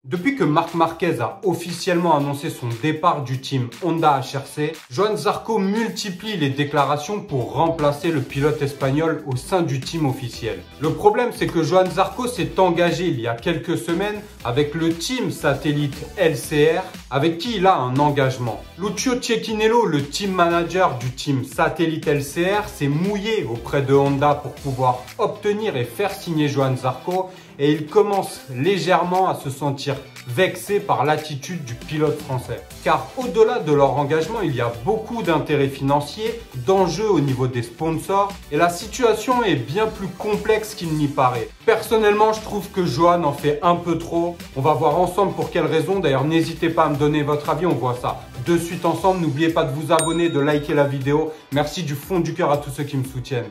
Depuis que Marc Marquez a officiellement annoncé son départ du team Honda HRC, Johann Zarco multiplie les déclarations pour remplacer le pilote espagnol au sein du team officiel. Le problème, c'est que Johann Zarco s'est engagé il y a quelques semaines avec le team satellite LCR, avec qui il a un engagement. Lucio Cecchinello, le team manager du team satellite LCR, s'est mouillé auprès de Honda pour pouvoir obtenir et faire signer Johann Zarco, et il commence légèrement à se sentir vexé par l'attitude du pilote français. Car au-delà de leur engagement, il y a beaucoup d'intérêts financiers, d'enjeux au niveau des sponsors, et la situation est bien plus complexe qu'il n'y paraît. Personnellement, je trouve que Johann en fait un peu trop. On va voir ensemble pour quelles raisons. D'ailleurs, n'hésitez pas à me donner votre avis, on voit ça de suite ensemble. N'oubliez pas de vous abonner, de liker la vidéo. Merci du fond du cœur à tous ceux qui me soutiennent.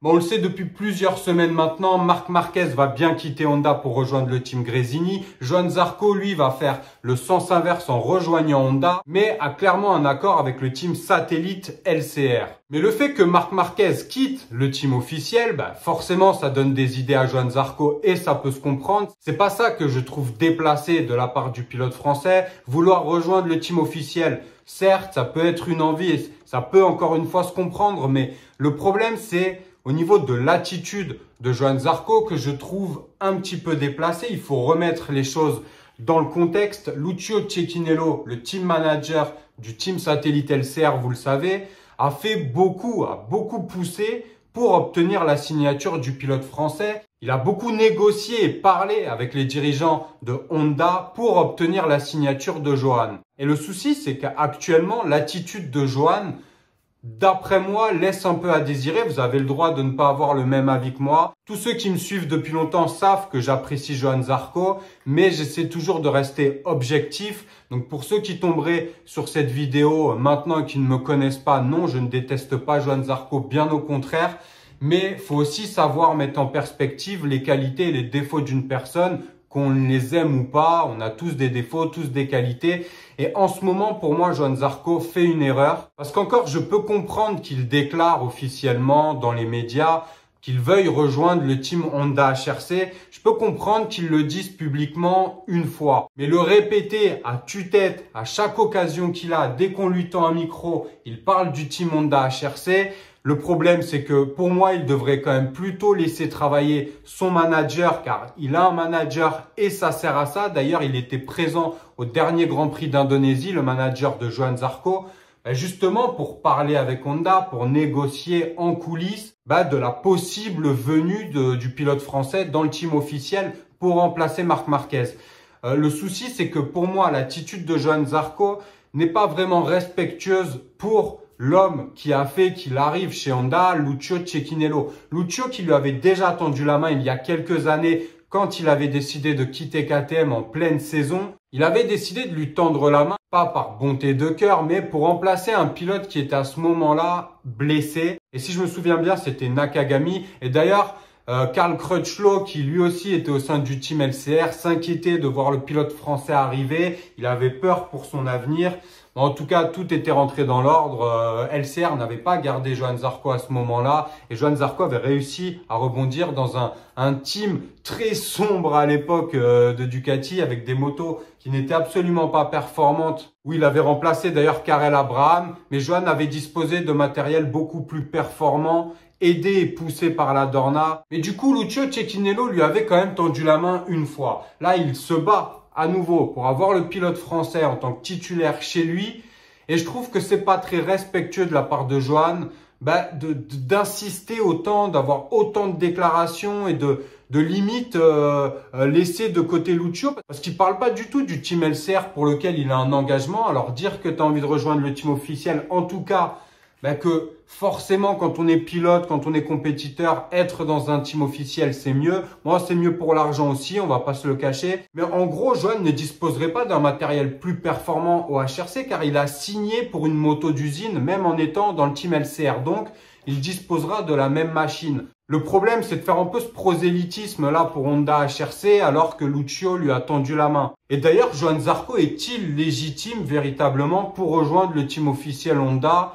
Bon, on le sait depuis plusieurs semaines maintenant, Marc Marquez va bien quitter Honda pour rejoindre le team Gresini. Johann Zarco, lui, va faire le sens inverse en rejoignant Honda, mais a clairement un accord avec le team satellite LCR. Mais le fait que Marc Marquez quitte le team officiel, forcément, ça donne des idées à Johann Zarco et ça peut se comprendre. C'est pas ça que je trouve déplacé de la part du pilote français. Vouloir rejoindre le team officiel, certes, ça peut être une envie et ça peut encore une fois se comprendre, mais le problème, c'est au niveau de l'attitude de Johann Zarco que je trouve un petit peu déplacé. Il faut remettre les choses dans le contexte. Lucio Cecchinello, le team manager du team satellite LCR, vous le savez, a beaucoup poussé pour obtenir la signature du pilote français. Il a beaucoup négocié et parlé avec les dirigeants de Honda pour obtenir la signature de Johann. Et le souci, c'est qu'actuellement, l'attitude de Johann, d'après moi, laisse un peu à désirer. Vous avez le droit de ne pas avoir le même avis que moi. Tous ceux qui me suivent depuis longtemps savent que j'apprécie Johann Zarco, mais j'essaie toujours de rester objectif. Donc pour ceux qui tomberaient sur cette vidéo maintenant et qui ne me connaissent pas, non, je ne déteste pas Johann Zarco, bien au contraire. Mais il faut aussi savoir mettre en perspective les qualités et les défauts d'une personne. Qu'on les aime ou pas, on a tous des défauts, tous des qualités. Et en ce moment, pour moi, Johann Zarco fait une erreur. Parce qu'encore, je peux comprendre qu'il déclare officiellement dans les médias qu'il veuille rejoindre le team Honda HRC. Je peux comprendre qu'il le dise publiquement une fois. Mais le répéter à tue-tête, à chaque occasion qu'il a, dès qu'on lui tend un micro, il parle du team Honda HRC. Le problème, c'est que pour moi, il devrait quand même plutôt laisser travailler son manager car il a un manager et ça sert à ça. D'ailleurs, il était présent au dernier Grand Prix d'Indonésie, le manager de Johann Zarco, justement pour parler avec Honda, pour négocier en coulisses de la possible venue du pilote français dans le team officiel pour remplacer Marc Marquez. Le souci, c'est que pour moi, l'attitude de Johann Zarco n'est pas vraiment respectueuse pour l'homme qui a fait qu'il arrive chez Honda, Lucio Cecchinello. Lucio qui lui avait déjà tendu la main il y a quelques années quand il avait décidé de quitter KTM en pleine saison. Il avait décidé de lui tendre la main, pas par bonté de cœur, mais pour remplacer un pilote qui était à ce moment-là blessé. Et si je me souviens bien, c'était Nakagami. Et d'ailleurs, Karl Crutchlow, qui lui aussi était au sein du team LCR, s'inquiétait de voir le pilote français arriver. Il avait peur pour son avenir. En tout cas, tout était rentré dans l'ordre. LCR n'avait pas gardé Johann Zarco à ce moment-là. Et Johann Zarco avait réussi à rebondir dans un team très sombre à l'époque de Ducati avec des motos qui n'étaient absolument pas performantes. Où il avait remplacé d'ailleurs Karel Abraham. Mais Johann avait disposé de matériel beaucoup plus performant, aidé et poussé par la Dorna. Mais du coup, Lucio Cecchinello lui avait quand même tendu la main une fois. Là, il se bat à nouveau pour avoir le pilote français en tant que titulaire chez lui. Et je trouve que c'est pas très respectueux de la part de Johann d'insister autant, d'avoir autant de déclarations et de limite laisser de côté Lucio. Parce qu'il parle pas du tout du team LCR pour lequel il a un engagement. Alors dire que tu as envie de rejoindre le team officiel, en tout cas, que forcément quand on est pilote, quand on est compétiteur, être dans un team officiel c'est mieux. Moi c'est mieux pour l'argent aussi, on va pas se le cacher. Mais en gros, Johann ne disposerait pas d'un matériel plus performant au HRC car il a signé pour une moto d'usine même en étant dans le team LCR. Donc il disposera de la même machine. Le problème c'est de faire un peu ce prosélytisme là pour Honda HRC alors que Lucio lui a tendu la main. Et d'ailleurs, Johann Zarco est-il légitime véritablement pour rejoindre le team officiel Honda ?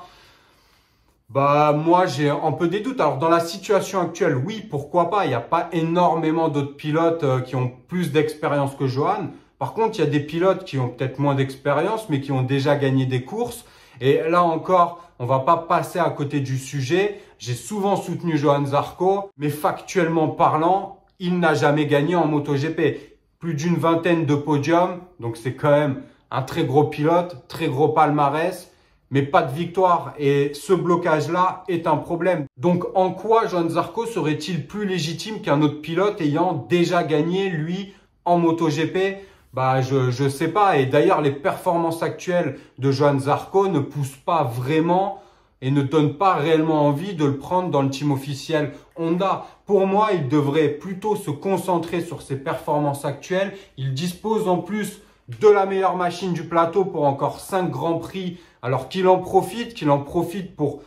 Bah moi j'ai un peu des doutes. Alors dans la situation actuelle, oui, pourquoi pas. Il n'y a pas énormément d'autres pilotes qui ont plus d'expérience que Johan. Par contre, il y a des pilotes qui ont peut-être moins d'expérience, mais qui ont déjà gagné des courses. Et là encore, on va pas passer à côté du sujet. J'ai souvent soutenu Johan Zarco, mais factuellement parlant, il n'a jamais gagné en MotoGP. Plus d'une vingtaine de podiums, donc c'est quand même un très gros pilote, très gros palmarès, mais pas de victoire. Et ce blocage-là est un problème. Donc en quoi Johan Zarco serait-il plus légitime qu'un autre pilote ayant déjà gagné, lui, en MotoGP? Bah, je sais pas. Et d'ailleurs, les performances actuelles de Johan Zarco ne poussent pas vraiment et ne donnent pas réellement envie de le prendre dans le team officiel Honda. Pour moi, il devrait plutôt se concentrer sur ses performances actuelles. Il dispose en plus de la meilleure machine du plateau pour encore 5 grands prix. Alors qu'il en profite pour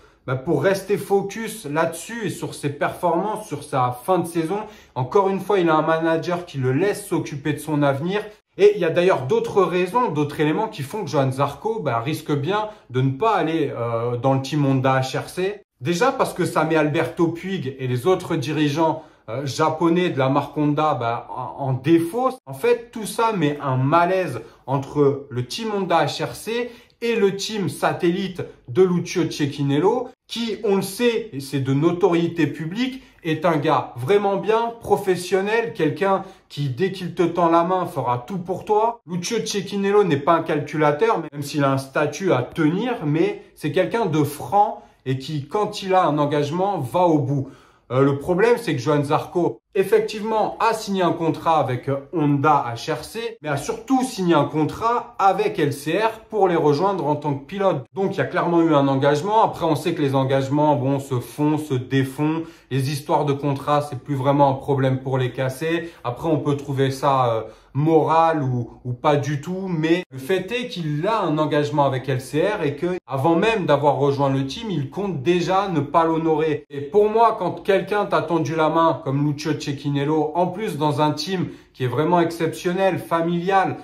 rester focus là-dessus et sur ses performances, sur sa fin de saison. Encore une fois, il a un manager qui le laisse s'occuper de son avenir. Et il y a d'ailleurs d'autres raisons, d'autres éléments qui font que Johan Zarco risque bien de ne pas aller dans le team Honda HRC. Déjà parce que ça met Alberto Puig et les autres dirigeants japonais de la marque Honda en défaut. En fait, tout ça met un malaise entre le team Honda HRC et le team satellite de Lucio Cecchinello, qui, on le sait, et c'est de notoriété publique, est un gars vraiment bien, professionnel, quelqu'un qui, dès qu'il te tend la main, fera tout pour toi. Lucio Cecchinello n'est pas un calculateur, même s'il a un statut à tenir, mais c'est quelqu'un de franc et qui, quand il a un engagement, va au bout. Le problème, c'est que Johan Zarco, effectivement, a signé un contrat avec Honda HRC, mais a surtout signé un contrat avec LCR pour les rejoindre en tant que pilote. Donc, il y a clairement eu un engagement. Après, on sait que les engagements, bon, se font, se défont. Les histoires de contrat, c'est plus vraiment un problème pour les casser. Après, on peut trouver ça moral ou pas du tout, mais le fait est qu'il a un engagement avec LCR et que avant même d'avoir rejoint le team, il compte déjà ne pas l'honorer. Et pour moi, quand quelqu'un t'a tendu la main comme Lucio Cecchinello, en plus dans un team qui est vraiment exceptionnel, familial,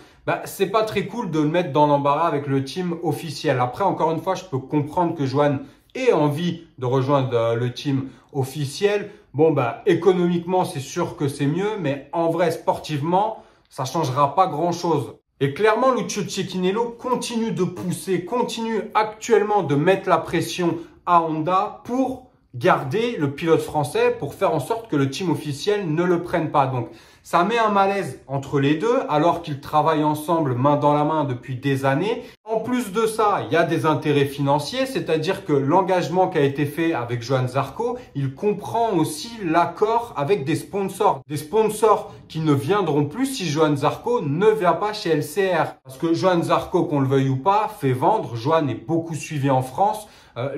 c'est pas très cool de le mettre dans l'embarras avec le team officiel. Après, encore une fois, je peux comprendre que Johan ait envie de rejoindre le team officiel. Bon, économiquement, c'est sûr que c'est mieux, mais en vrai, sportivement, ça changera pas grand-chose. Et clairement, Lucio Cecchinello continue de pousser, continue actuellement de mettre la pression à Honda pour garder le pilote français, pour faire en sorte que le team officiel ne le prenne pas. Donc, ça met un malaise entre les deux, alors qu'ils travaillent ensemble main dans la main depuis des années. En plus de ça, il y a des intérêts financiers, c'est-à-dire que l'engagement qui a été fait avec Johan Zarco, il comprend aussi l'accord avec des sponsors. Des sponsors qui ne viendront plus si Johan Zarco ne vient pas chez LCR. Parce que Johan Zarco, qu'on le veuille ou pas, fait vendre. Johan est beaucoup suivi en France.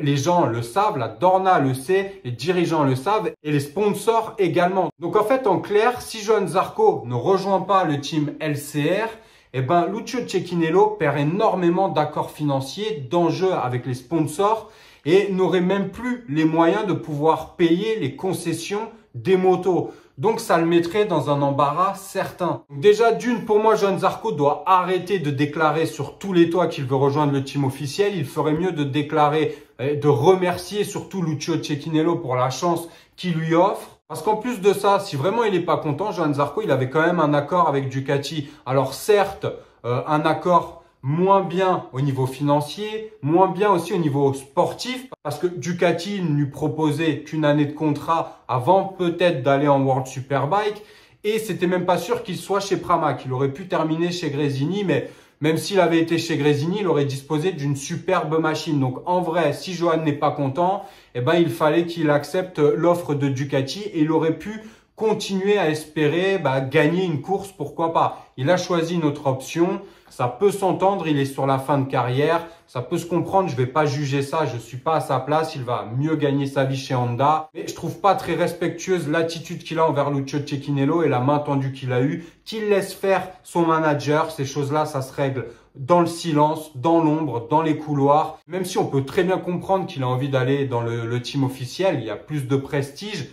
Les gens le savent, la Dorna le sait, les dirigeants le savent et les sponsors également. Donc en fait, en clair, si Johan Zarco ne rejoint pas le team LCR, Lucio Cecchinello perd énormément d'accords financiers, d'enjeux avec les sponsors et n'aurait même plus les moyens de pouvoir payer les concessions des motos. Donc, ça le mettrait dans un embarras certain. Donc, déjà, pour moi, Johan Zarco doit arrêter de déclarer sur tous les toits qu'il veut rejoindre le team officiel. Il ferait mieux de déclarer, de remercier surtout Lucio Cecchinello pour la chance qu'il lui offre. Parce qu'en plus de ça, si vraiment il n'est pas content, Johan Zarco, il avait quand même un accord avec Ducati. Alors certes, un accord moins bien au niveau financier, moins bien aussi au niveau sportif, parce que Ducati ne lui proposait qu'une année de contrat avant peut-être d'aller en World Superbike. Et c'était même pas sûr qu'il soit chez Pramac. Il aurait pu terminer chez Gresini, mais même s'il avait été chez Gresini, il aurait disposé d'une superbe machine. Donc en vrai, si Johan n'est pas content, il fallait qu'il accepte l'offre de Ducati et il aurait pu continuer à espérer gagner une course, pourquoi pas. Il a choisi une autre option, ça peut s'entendre, il est sur la fin de carrière, ça peut se comprendre, je vais pas juger ça, je suis pas à sa place, il va mieux gagner sa vie chez Honda. Mais je trouve pas très respectueuse l'attitude qu'il a envers Lucio Cecchinello et la main tendue qu'il a eue, qu'il laisse faire son manager. Ces choses-là, ça se règle dans le silence, dans l'ombre, dans les couloirs. Même si on peut très bien comprendre qu'il a envie d'aller dans le team officiel, il y a plus de prestige.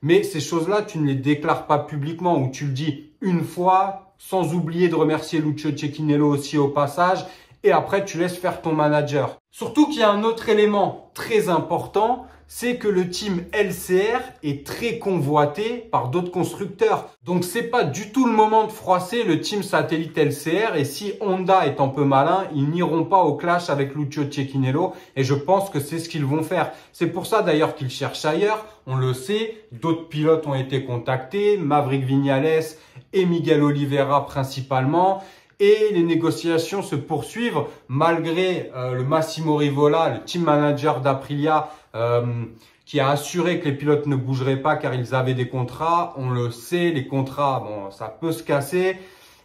Mais ces choses-là, tu ne les déclares pas publiquement ou tu le dis une fois, sans oublier de remercier Lucio Cecchinello aussi au passage. Et après, tu laisses faire ton manager. Surtout qu'il y a un autre élément très important, c'est que le team LCR est très convoité par d'autres constructeurs. Donc c'est pas du tout le moment de froisser le team satellite LCR, et si Honda est un peu malin, ils n'iront pas au clash avec Lucio Cecchinello, et je pense que c'est ce qu'ils vont faire. C'est pour ça d'ailleurs qu'ils cherchent ailleurs, on le sait, d'autres pilotes ont été contactés, Maverick Viñales et Miguel Oliveira principalement. Et les négociations se poursuivent malgré le Massimo Rivola, le team manager d'Aprilia, qui a assuré que les pilotes ne bougeraient pas car ils avaient des contrats. On le sait, les contrats, bon, ça peut se casser.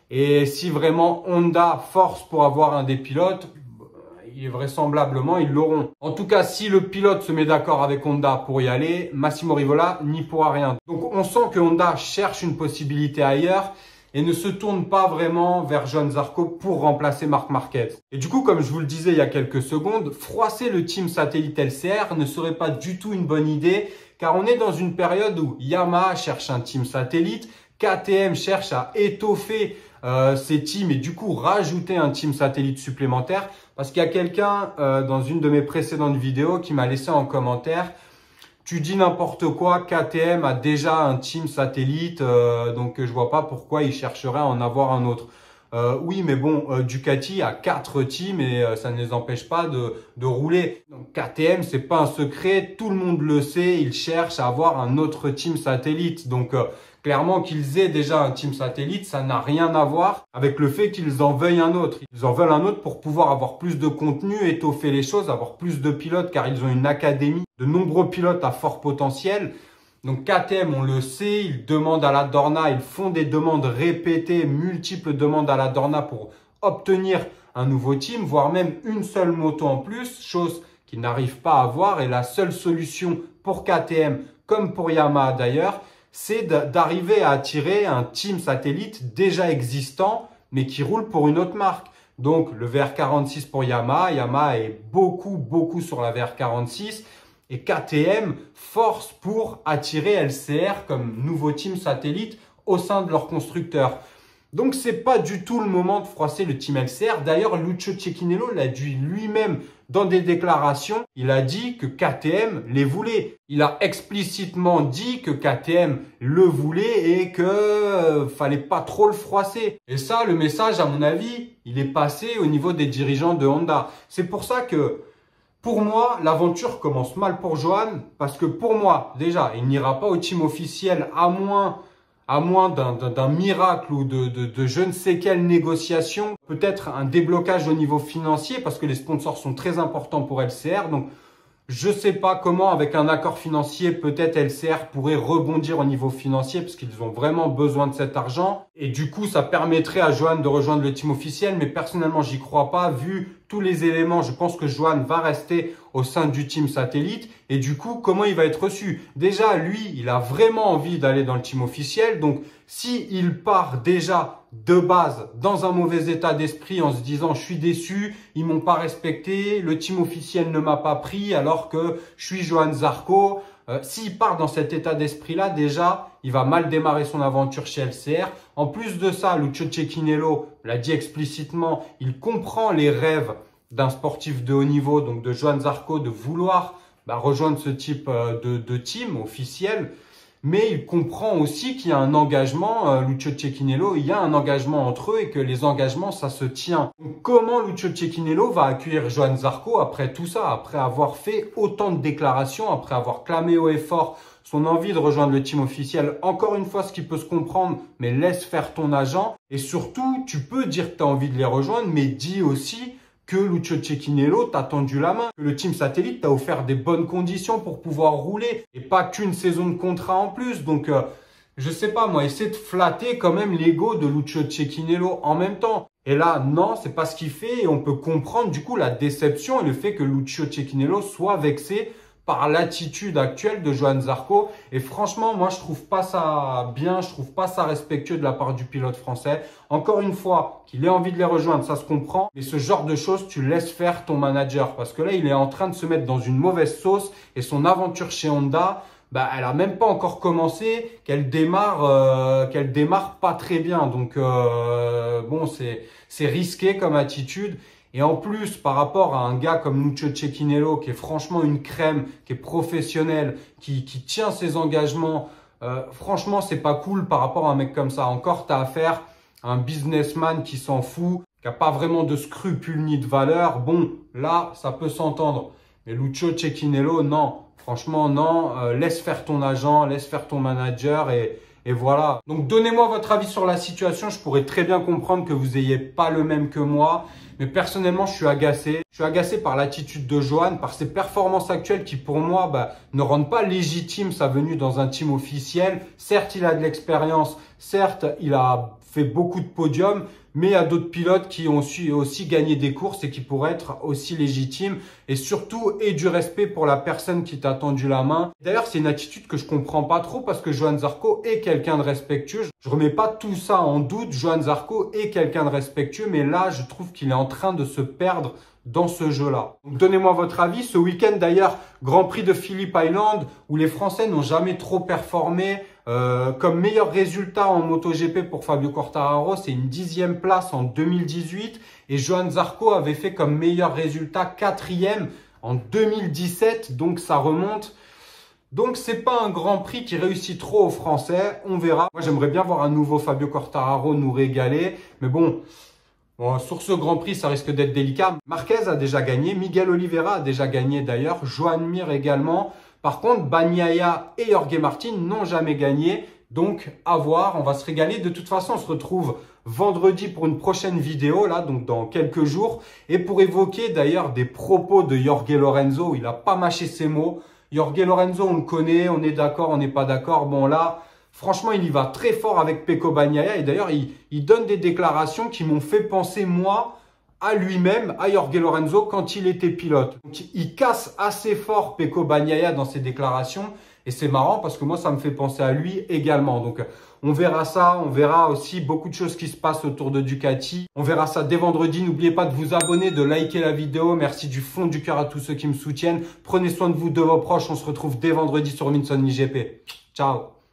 Et si vraiment Honda force pour avoir un des pilotes, vraisemblablement, ils l'auront. En tout cas, si le pilote se met d'accord avec Honda pour y aller, Massimo Rivola n'y pourra rien. Donc, on sent que Honda cherche une possibilité ailleurs et ne se tourne pas vraiment vers Johann Zarco pour remplacer Marc Marquez. Et du coup, comme je vous le disais il y a quelques secondes, froisser le team satellite LCR ne serait pas du tout une bonne idée, car on est dans une période où Yamaha cherche un team satellite, KTM cherche à étoffer ses teams et du coup rajouter un team satellite supplémentaire, parce qu'il y a quelqu'un dans une de mes précédentes vidéos qui m'a laissé en commentaire: tu dis n'importe quoi, KTM a déjà un team satellite, donc je vois pas pourquoi il chercherait à en avoir un autre. Oui, mais bon, Ducati a 4 teams et ça ne les empêche pas de rouler. Donc KTM, c'est pas un secret, tout le monde le sait, ils cherchent à avoir un autre team satellite. Donc clairement qu'ils aient déjà un team satellite, ça n'a rien à voir avec le fait qu'ils en veuillent un autre. Ils en veulent un autre pour pouvoir avoir plus de contenu, étoffer les choses, avoir plus de pilotes, car ils ont une académie de nombreux pilotes à fort potentiel. Donc KTM, on le sait, ils demandent à la Dorna, ils font des demandes répétées, multiples demandes à la Dorna pour obtenir un nouveau team, voire même une seule moto en plus, chose qu'ils n'arrivent pas à avoir. Et la seule solution pour KTM, comme pour Yamaha d'ailleurs, c'est d'arriver à attirer un team satellite déjà existant, mais qui roule pour une autre marque. Donc le VR46 pour Yamaha, Yamaha est beaucoup sur la VR46. Et KTM force pour attirer LCR comme nouveau team satellite au sein de leur constructeur. Donc, c'est pas du tout le moment de froisser le team LCR. D'ailleurs, Lucio Cecchinello l'a dit lui-même dans des déclarations. Il a dit que KTM les voulait. Il a explicitement dit que KTM le voulait et que fallait pas trop le froisser. Et ça, le message, à mon avis, il est passé au niveau des dirigeants de Honda. C'est pour ça que pour moi, l'aventure commence mal pour Johan, parce que pour moi, déjà, il n'ira pas au team officiel à moins d'un miracle ou de je ne sais quelle négociation. Peut-être un déblocage au niveau financier, parce que les sponsors sont très importants pour LCR. Donc, je sais pas comment, avec un accord financier, peut-être LCR pourrait rebondir au niveau financier parce qu'ils ont vraiment besoin de cet argent. Et du coup, ça permettrait à Johan de rejoindre le team officiel. Mais personnellement, j'y crois pas. Vu tous les éléments, je pense que Johan va rester au sein du team satellite. Et du coup, comment il va être reçu? Déjà, lui, il a vraiment envie d'aller dans le team officiel. Donc, s'il part déjà de base dans un mauvais état d'esprit en se disant « je suis déçu, ils m'ont pas respecté, le team officiel ne m'a pas pris alors que je suis Johann Zarco », s'il part dans cet état d'esprit-là, déjà, il va mal démarrer son aventure chez LCR. En plus de ça, Lucio Cecchinello l'a dit explicitement, il comprend les rêves d'un sportif de haut niveau, donc de Johann Zarco, de vouloir rejoindre ce type de team officiel. Mais il comprend aussi qu'il y a un engagement, Lucio Cecchinello, il y a un engagement entre eux et que les engagements, ça se tient. Donc, comment Lucio Cecchinello va accueillir Johann Zarco après tout ça, après avoir fait autant de déclarations, après avoir clamé haut et fort son envie de rejoindre le team officiel? Encore une fois, ce qui peut se comprendre, mais laisse faire ton agent. Et surtout, tu peux dire que tu as envie de les rejoindre, mais dis aussi que Lucio Cecchinello t'a tendu la main, que le team satellite t'a offert des bonnes conditions pour pouvoir rouler et pas qu'une saison de contrat en plus. Donc, je sais pas moi, essaie de flatter quand même l'ego de Lucio Cecchinello en même temps. Et là, non, c'est pas ce qu'il fait et on peut comprendre du coup la déception et le fait que Lucio Cecchinello soit vexé par l'attitude actuelle de Johann Zarco. Et franchement, moi, je trouve pas ça bien, je trouve pas ça respectueux de la part du pilote français. Encore une fois, qu'il ait envie de les rejoindre, ça se comprend. Mais ce genre de choses, tu laisses faire ton manager. Parce que là, il est en train de se mettre dans une mauvaise sauce. Et son aventure chez Honda, elle a même pas encore commencé, qu'elle démarre pas très bien. Donc, bon, c'est risqué comme attitude. Et en plus, par rapport à un gars comme Lucio Cecchinello, qui est franchement une crème, qui est professionnel, qui tient ses engagements, franchement, c'est pas cool par rapport à un mec comme ça. Encore, tu as affaire à un businessman qui s'en fout, qui n'a pas vraiment de scrupules ni de valeur. Bon, là, ça peut s'entendre. Mais Lucio Cecchinello, non. Franchement, non. Laisse faire ton agent, laisse faire ton manager et voilà. Donc, donnez-moi votre avis sur la situation. Je pourrais très bien comprendre que vous n'ayez pas le même que moi. Mais personnellement, je suis agacé. Je suis agacé par l'attitude de Johan, par ses performances actuelles qui, pour moi, ne rendent pas légitime sa venue dans un team officiel. Certes, il a de l'expérience. Certes, il a fait beaucoup de podiums. Mais il y a d'autres pilotes qui ont su aussi gagner des courses et qui pourraient être aussi légitimes. Et surtout, aie du respect pour la personne qui t'a tendu la main. D'ailleurs, c'est une attitude que je comprends pas trop parce que Johann Zarco est quelqu'un de respectueux. Je remets pas tout ça en doute. Johann Zarco est quelqu'un de respectueux. Mais là, je trouve qu'il est en train de se perdre dans ce jeu-là. Donc, donnez-moi votre avis. Ce week-end, d'ailleurs, Grand Prix de Phillip Island, où les Français n'ont jamais trop performé. Comme meilleur résultat en MotoGP pour Fabio Quartararo, c'est une 10e place en 2018. Et Johann Zarco avait fait comme meilleur résultat 4e en 2017. Donc, ça remonte. Donc, c'est pas un Grand Prix qui réussit trop aux Français. On verra. Moi, j'aimerais bien voir un nouveau Fabio Quartararo nous régaler. Mais bon, sur ce Grand Prix, ça risque d'être délicat. Marquez a déjà gagné. Miguel Oliveira a déjà gagné d'ailleurs. Joan Mir également. Par contre, Bagnaia et Jorge Martin n'ont jamais gagné. Donc, à voir. On va se régaler. De toute façon, on se retrouve vendredi pour une prochaine vidéo, là, donc dans quelques jours. Et pour évoquer d'ailleurs des propos de Jorge Lorenzo, il n'a pas mâché ses mots. Jorge Lorenzo, on le connaît, on est d'accord, on n'est pas d'accord. Bon, là, franchement, il y va très fort avec Pecco Bagnaia. Et d'ailleurs, il donne des déclarations qui m'ont fait penser, moi, à lui-même, à Jorge Lorenzo, quand il était pilote. Donc, il casse assez fort Pecco Bagnaia dans ses déclarations. Et c'est marrant parce que moi, ça me fait penser à lui également. Donc, on verra ça. On verra aussi beaucoup de choses qui se passent autour de Ducati. On verra ça dès vendredi. N'oubliez pas de vous abonner, de liker la vidéo. Merci du fond du cœur à tous ceux qui me soutiennent. Prenez soin de vous, de vos proches. On se retrouve dès vendredi sur Minson IGP. Ciao.